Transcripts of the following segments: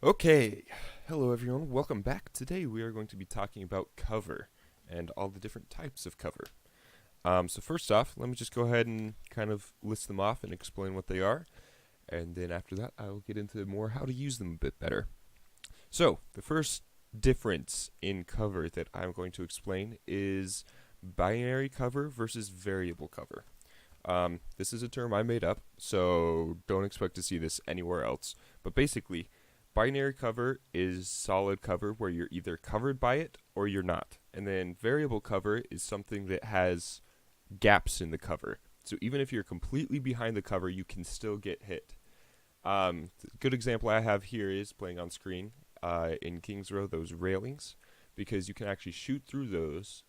Okay, hello everyone, welcome back. Today we are going to be talking about cover and all the different types of cover. So first off, let me just go ahead and kind of list them off and explain what they are, and then after that I will get into more how to use them a bit better. So, the first difference in cover that I'm going to explain is binary cover versus variable cover. This is a term I made up, so don't expect to see this anywhere else. But basically, binary cover is solid cover where you're either covered by it or you're not. And then variable cover is something that has gaps in the cover. So even if you're completely behind the cover, you can still get hit. Good example I have here is playing on screen in Kings Row, those railings, because you can actually shoot through those,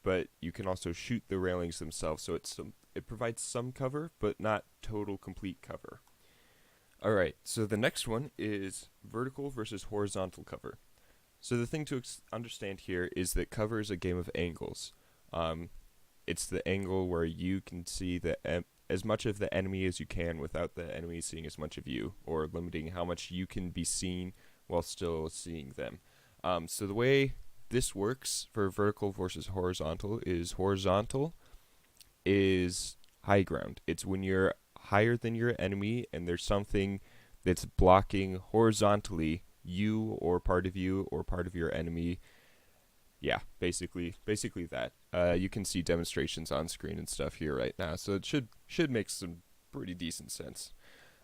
but you can also shoot the railings themselves. So it provides some cover, but not total complete cover. Alright, so the next one is vertical versus horizontal cover. So the thing to understand here is that cover is a game of angles. It's the angle where you can see as much of the enemy as you can without the enemy seeing as much of you, or limiting how much you can be seen while still seeing them. So the way this works for vertical versus horizontal is high ground. It's when you're higher than your enemy and there's something that's blocking horizontally you or part of your enemy. Yeah, basically that. You can see demonstrations on screen and stuff here right now, so it should make some pretty decent sense.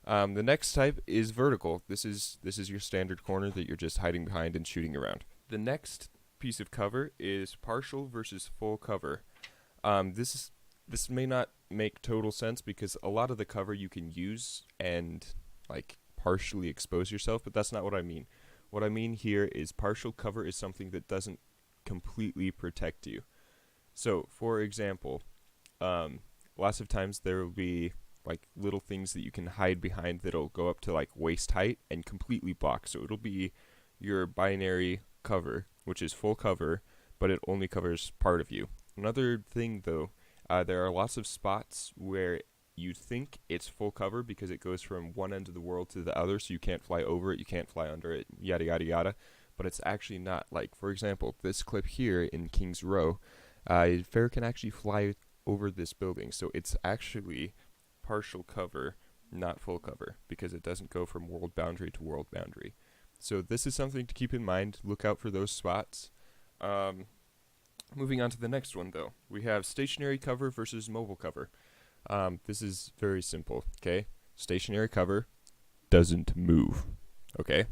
The next type is vertical. This is your standard corner that you're just hiding behind and shooting around. The next piece of cover is partial versus full cover. This may not make total sense because a lot of the cover you can use and like partially expose yourself, but that's not what I mean. What I mean here is partial cover is something that doesn't completely protect you. So, for example, lots of times there will be like little things that you can hide behind that'll go up to like waist height and completely block. So it'll be your binary cover, which is full cover, but it only covers part of you. Another thing though, there are lots of spots where you think it's full cover because it goes from one end of the world to the other, so you can't fly over it, you can't fly under it, yada yada yada. But it's actually not. Like, for example, this clip here in Kings Row, Fair can actually fly over this building, so it's actually partial cover, not full cover, because it doesn't go from world boundary to world boundary. So this is something to keep in mind. Look out for those spots. Moving on to the next one, though, we have stationary cover versus mobile cover. This is very simple, okay? Stationary cover doesn't move, okay?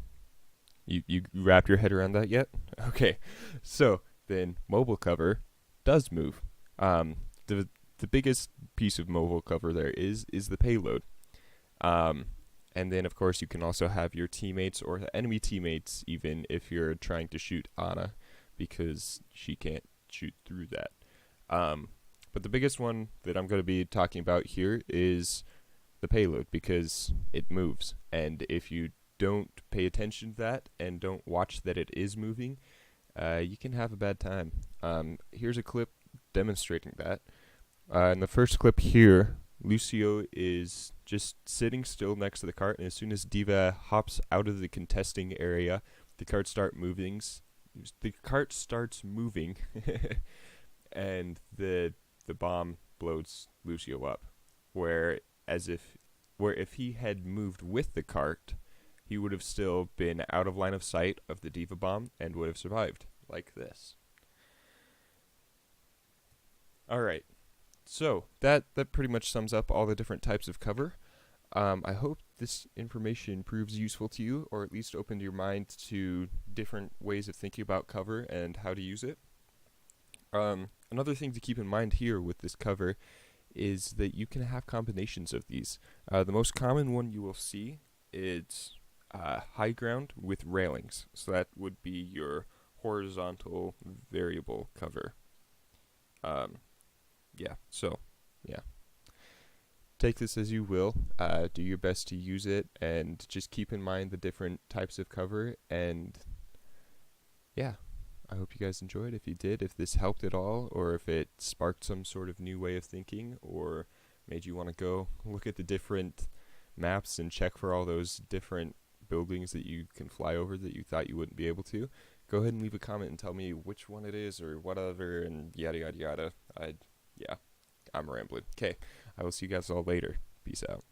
You wrapped your head around that yet? Okay, so then mobile cover does move. The biggest piece of mobile cover there is the payload. And then, of course, you can also have your teammates or the enemy teammates, even if you're trying to shoot Ana, because she can't shoot through that. But the biggest one that I'm going to be talking about here is the payload, because it moves. And if you don't pay attention to that and don't watch that it is moving, you can have a bad time. Here's a clip demonstrating that. In the first clip here, Lucio is just sitting still next to the cart, and as soon as D.Va hops out of the contesting area, the cart starts moving, and the bomb blows Lucio up. Where if he had moved with the cart, he would have still been out of line of sight of the D.Va bomb and would have survived, like this. Alright, so that pretty much sums up all the different types of cover. I hope this information proves useful to you, or at least opened your mind to different ways of thinking about cover and how to use it. Another thing to keep in mind here with this cover is that you can have combinations of these. The most common one you will see is high ground with railings. So that would be your horizontal variable cover. Yeah. Take this as you will. Do your best to use it, and just keep in mind the different types of cover. And yeah, I hope you guys enjoyed. If you did, if this helped at all, or if it sparked some sort of new way of thinking, or made you want to go look at the different maps and check for all those different buildings that you can fly over that you thought you wouldn't be able to, go ahead and leave a comment and tell me which one it is or whatever and yada yada yada. Yeah, I'm rambling. Okay, I will see you guys all later. Peace out.